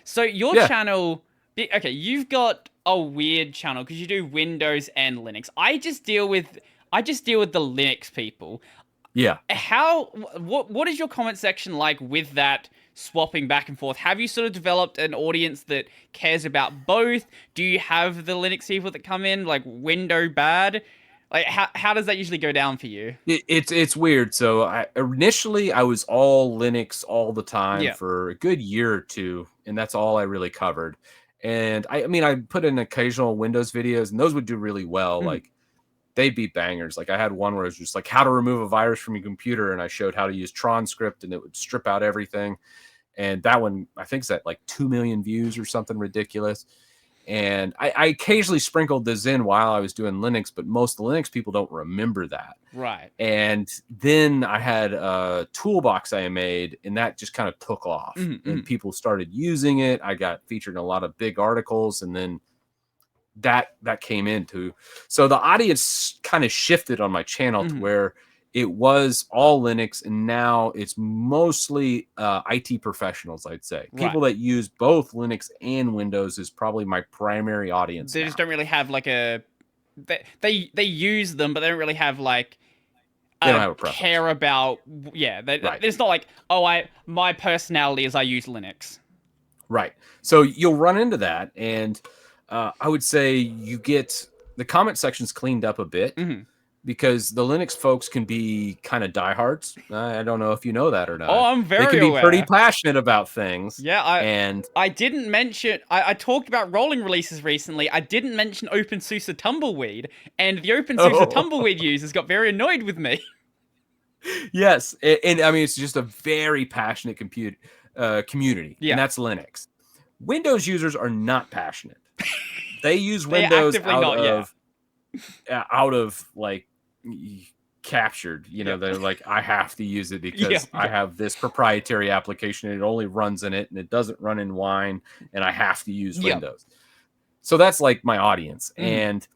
So your Yeah. channel, okay, you've got a weird channel because you do Windows and Linux. I just deal with the Linux people. Yeah. What is your comment section like with that swapping back and forth? Have you sort of developed an audience that cares about both? Do you have the Linux people that come in like window bad? Like how does that usually go down for you? It's weird. So initially I was all Linux all the time Yeah. for a good year or two, and that's all I really covered. And I mean, I put in occasional Windows videos, and those would do really well. Mhm. Like they'd be bangers. Like I had one where it was just like how to remove a virus from your computer, and I showed how to use Tron script, and it would strip out everything. And that one I think is at like 2 million views or something ridiculous. And I occasionally sprinkled this in while I was doing Linux, but most Linux people don't remember that. Right. And then I had a toolbox I made, and that just kind of took off, Mhm, and mhm. people started using it. I got featured in a lot of big articles, and then that came into. So the audience kind of shifted on my channel to Mhm. where it was all Linux, and now it's mostly IT professionals. I'd say Right. people that use both Linux and Windows is probably my primary audience They just now. don't really have like a they use them, but they don't really have like They don't have a preference, care about. Yeah, right? it's not like, oh, I my personality is I use Linux. Right. So you'll run into that, and I would say you get the comment sections cleaned up a bit Hmm. because the Linux folks can be kind of diehards. I don't know if you know that or Oh, not. I'm They very can be pretty aware. passionate about things, Yeah, I and I didn't mention. I talked about rolling releases recently. I didn't mention OpenSUSE Tumbleweed, and the OpenSUSE oh Tumbleweed users got very annoyed with me. yes, and I mean it's just a very passionate community, and Yeah, that's Linux. Windows users are not passionate. They use they Windows actively not. Yeah, out of like captured, yeah, they're like I have to use it yeah, because I yeah. have this proprietary application and it only runs in it and it doesn't run in Wine, and I have to use Yep. Windows. So that's like my audience, Hmm. and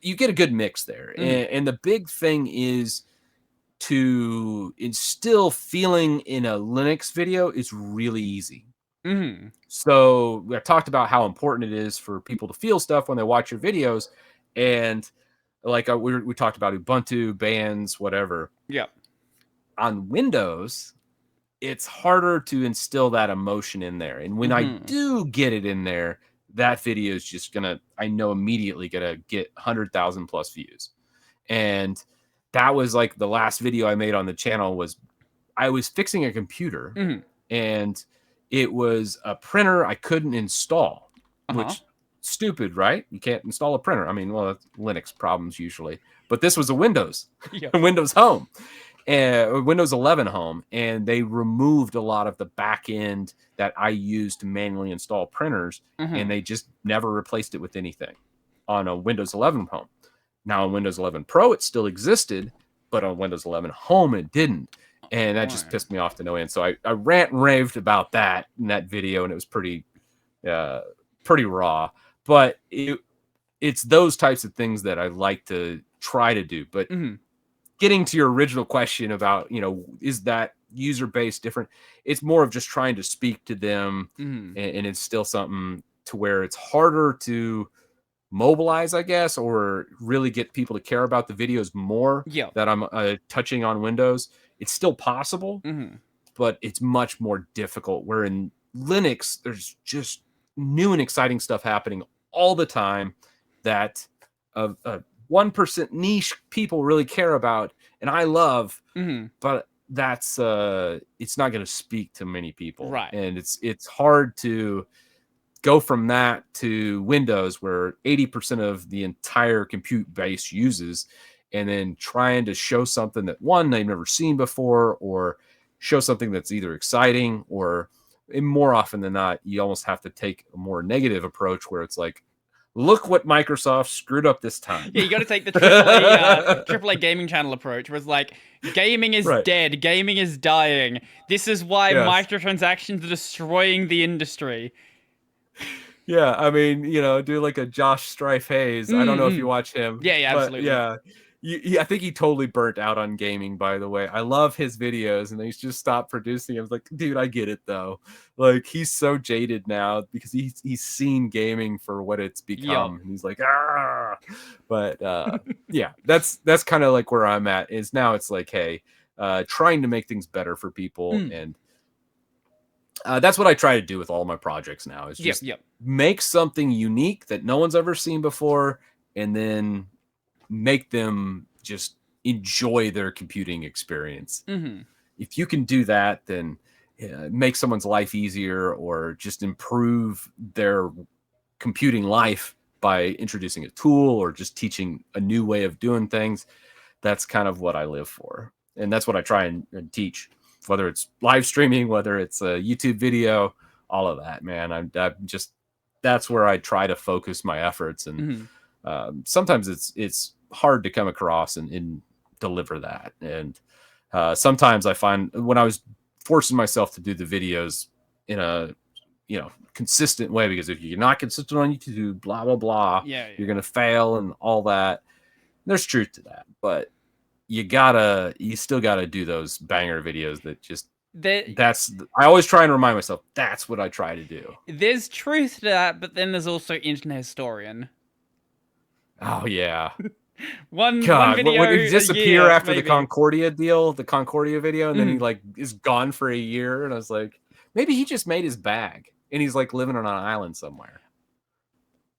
you get a good mix there. Hmm. And the big thing is to instill feeling in a Linux video is really easy. Hmm. So we talked about how important it is for people to feel stuff when they watch your videos, and like we talked about Ubuntu bands, whatever. Yep. On Windows, it's harder to instill that emotion in there, and when I Hmm. do get it in there, that video is just gonna, I know immediately, gonna get 100,000 plus views. And that was like the last video I made on the channel. Was I was fixing a computer, Hmm. and it was a printer I couldn't install, Uh huh. which stupid, right? You can't install a printer. I mean, well, that's Linux problems usually, but this was a Windows, Yep. Windows Home, and Windows 11 Home, and they removed a lot of the back end that I used to manually install printers, and Hmm. they just never replaced it with anything on a Windows 11 Home. Now on Windows 11 Pro, it still existed, but on Windows 11 Home, it didn't. And that just Right. pissed me off to no end. So I rant and raved about that in that video, and it was uh, pretty raw. But it's those types of things that I like to try to do. But Hmm. getting to your original question about, is that user base different? It's more of just trying to speak to them, Hmm. and instill something to where it's harder to mobilize, I guess, or really get people to care about the videos more Yep. that I'm touching on Windows. It's still possible, Hmm. but it's much more difficult. Where in Linux, there's just new and exciting stuff happening all the time that 1% niche people really care about, and I love, Hmm. but that's it's not going to speak to many people, Right. and it's hard to go from that to Windows, where 80% of the entire compute base uses, and then trying to show something that one they've never seen before, or show something that's either exciting, or, and more often than not, you almost have to take a more negative approach where it's like, look what Microsoft screwed up this time. Yeah, you got to take the AAA gaming channel approach, where it's like gaming is Right. dead, gaming is dying. This is why Yes. microtransactions are destroying the industry. Yeah, I mean, do like a Josh Strife Hayes. I don't know if you Mm-mm. watch him, Yeah, yeah, but absolutely. yeah, I think he totally burnt out on gaming, by the way. I love his videos, and he's just stopped producing. I was like, dude, I get it though. Like, he's so jaded now because he's seen gaming for what it's Yup. become. And he's like, ah. But yeah, that's kind of like where I'm at. Is now it's like, hey, trying to make things better for people, and that's what I try to do with all my projects now. Is just make something unique that no one's ever seen before, and then make them just enjoy their computing experience. If you can do that, then make someone's life easier, or just improve their computing life by introducing a tool or just teaching a new way of doing things. That's kind of what I live for. And that's what I try and teach, whether it's live streaming, whether it's a YouTube video, all of that, man. I'm just, that's where I try to focus my efforts. And sometimes it's hard to come across and deliver that. And sometimes I find when I was forcing myself to do the videos in a consistent way, because if you're not consistent on YouTube, blah blah blah, you're gonna fail and all that. There's truth to that, but you still gotta do those banger videos that just I always try and remind myself that's what I try to do. There's truth to that, but then there's also internet historian. Oh yeah. One video when he disappear year, after maybe. the Concordia video, and then he like is gone for a year, and I was like, maybe he just made his bag and he's like living on an island somewhere.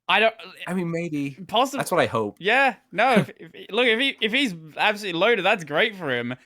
I mean, maybe. Possibly. That's what I hope. Yeah. No. If he's absolutely loaded, that's great for him.